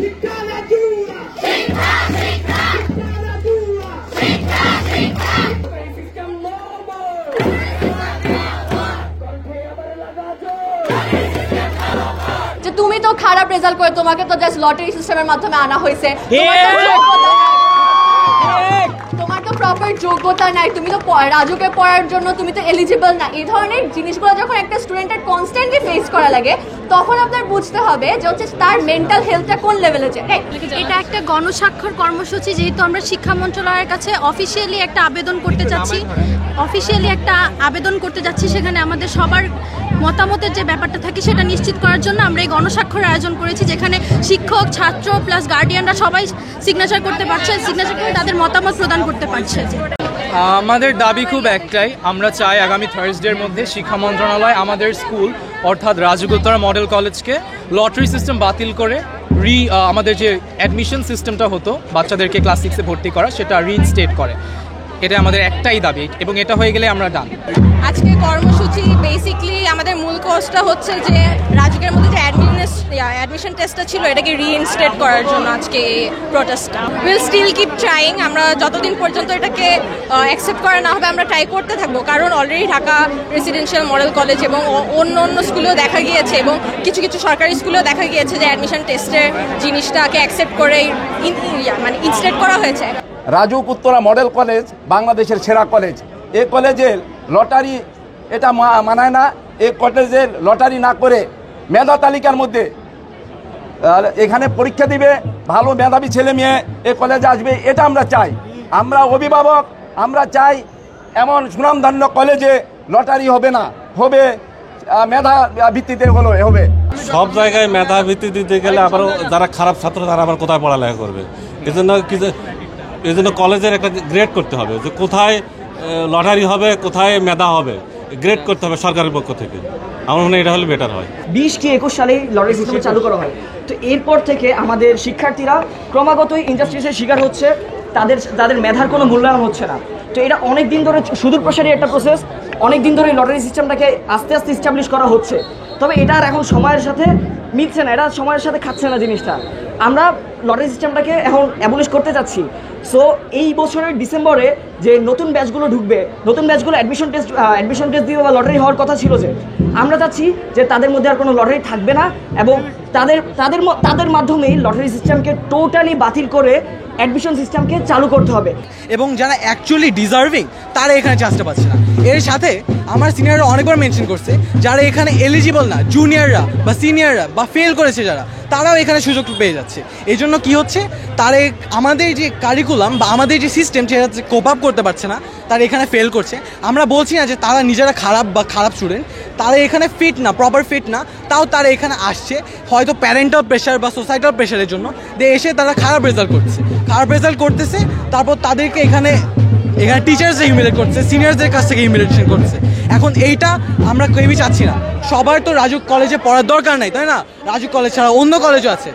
তুমি তো খারাপ রেজাল্ট করে তোমাকে তো জাস্ট লটারি সিস্টেমের মাধ্যমে আনা হয়েছে, তোমার তো প্রপার যোগ্যতা নাই, তুমি তো রাজুকে পড়ার জন্য তুমি তো এলিজিবল না। এই ধরনের জিনিসগুলো যখন একটা স্টুডেন্টের কনস্ট্যান্টলি ফেস করা লাগে তখন আপনার বুঝতে হবে যে হচ্ছে তার মেন্টাল হেলথটা কোন লেভেলে যায়। এটা একটা গণস্বাক্ষর কর্মসূচি, যেহেতু আমরা শিক্ষা মন্ত্রণালয়ের কাছে অফিসিয়ালি একটা আবেদন করতে যাচ্ছি, সেখানে আমাদের সবার মতামতের যে ব্যাপারটা থাকে সেটা নিশ্চিত করার জন্য আমরা এই গণস্বাক্ষর আয়োজন করেছি, যেখানে শিক্ষক, ছাত্র প্লাস গার্ডিয়ানরা সবাই সিগনেচার করতে পারছে, সিগনেচার করে তাদের মতামত প্রদান করতে পারছে। আমাদের দাবি খুব একটাই, আমরা চাই আগামী থার্সডের মধ্যে শিক্ষা মন্ত্রণালয় আমাদের স্কুল অর্থাৎ রাজুগুত্তরা মডেল কলেজকে লটারি সিস্টেম বাতিল করে আমাদের যে অ্যাডমিশন সিস্টেমটা হতো বাচ্চাদেরকে ক্লাস 6-এ ভর্তি করা সেটা রিইনস্টেট করে। এটা আমাদের একটাই দাবি এবং এটা হয়ে গেলে আমরা ডান। আজকে কর্মসূচি বেসিকলি আমাদের মূল কোর্সটা হচ্ছে যে রাজুকের মধ্যে যে অ্যাডমিশন টেস্টটা ছিল এটাকে রিইনস্টেট করার জন্য আজকে এই প্রোটেস্টটা। উইল স্টিল কিপ ট্রাইং, আমরা যতদিন পর্যন্ত এটাকে অ্যাকসেপ্ট করা না হবে আমরা ট্রাই করতে থাকবো, কারণ already Dhaka residential model college এবং অন্য স্কুলেও দেখা গিয়েছে এবং কিছু কিছু সরকারি স্কুলেও দেখা গিয়েছে যে অ্যাডমিশন টেস্টের জিনিসটাকে অ্যাকসেপ্ট করে মানে ইনস্টেট করা হয়েছে। রাজুগুত্তরা মডেল কলেজ বাংলাদেশের সেরা কলেজ। এই কলেজের লটারি এটা মানায় না। এই কলেজের লটারি না করে মেধা তালিকার মধ্যে এখানে পরীক্ষা দিবে ভালো মেধাবী ছেলে মেয়ে এই কলেজে আসবে, এটা আমরা চাই। আমরা অভিভাবক, আমরা চাই এমন সুনামধন্য কলেজে লটারি হবে না, হবে মেধা ভিত্তিতে হবে। সব জায়গায় মেধা ভিত্তি দিতে গেলে আবার যারা খারাপ ছাত্র তারা আবার কোথায় পড়ালেখা করবে? এই জন্য কলেজের একটা গ্রেড করতে হবে যে কোথায় লটারি হবে, কোথায় মেধা হবে, গ্রেড করতে হবে সরকারের পক্ষ থেকে। আমার মনে হয় এটা হলে বেটার হয়। 20 কি 21 সালে লটারি সিস্টেম চালু করা হয়, তো এরপর থেকে আমাদের শিক্ষার্থীরা ক্রমাগতই ইনজাস্টিসের শিকার হচ্ছে, তাদের মেধার কোনো মূল্যায়ন হচ্ছে না। তো এটা অনেক দিন ধরে সুদূর প্রসারী একটা প্রসেস, অনেক দিন ধরে লটারি সিস্টেমটাকে আস্তে আস্তে এস্টাবলিশ করা হচ্ছে, তবে এটা আর এখন সময়ের সাথে মিলছে না, এটা সময়ের সাথে খাচ্ছে না জিনিসটা। আমরা লটারি সিস্টেমটাকে এখন অ্যাবলিশ করতে যাচ্ছি। সো এই বছরের ডিসেম্বরে যে নতুন ব্যাচগুলো ঢুকবে, নতুন ব্যাচগুলো অ্যাডমিশন টেস্ট দিয়ে বা লটারি হওয়ার কথা ছিল, যে আমরা চাচ্ছি যে তাদের মধ্যে আর কোনো লটারি থাকবে না এবং তাদের মাধ্যমেই লটারি সিস্টেমকে টোটালি বাতিল করে অ্যাডমিশন সিস্টেমকে চালু করতে হবে। এবং যারা অ্যাকচুয়ালি ডিজার্ভিং তারা এখানে চান্সটা পাচ্ছে না। এর সাথে আমার সিনিয়ররা অনেকবার মেনশন করছে যারা এখানে এলিজিবল না, জুনিয়ররা বা সিনিয়ররা বা ফেল করেছে যারা, তারাও এখানে সুযোগ পেয়ে যাচ্ছে। এই জন্য কী হচ্ছে, তারা আমাদের যে কারিকুলাম বা আমাদের যে সিস্টেম সেটা কোপ আপ করতে পারছে না, তারা এখানে ফেল করছে। আমরা বলছি না যে তারা নিজেরা খারাপ বা খারাপ স্টুডেন্ট, তারা এখানে ফিট না, প্রপার ফিট না, তাও তারা এখানে আসছে হয়তো প্যারেন্টাল প্রেশার বা সোসাইটাল প্রেশারের জন্য, এসে তারা খারাপ রেজাল্ট করতেছে, তারপর তাদেরকে এখানে টিচার্সরা হিউমিলেট করছে, সিনিয়রদের কাছ থেকে হিউমিলেশন করছে। এখন এইটা আমরা কেউই চাচ্ছি না। সবার তো রাজু কলেজে পড়ার দরকার নাই, তাই না? রাজু কলেজ ছাড়া অন্য কলেজও আছে।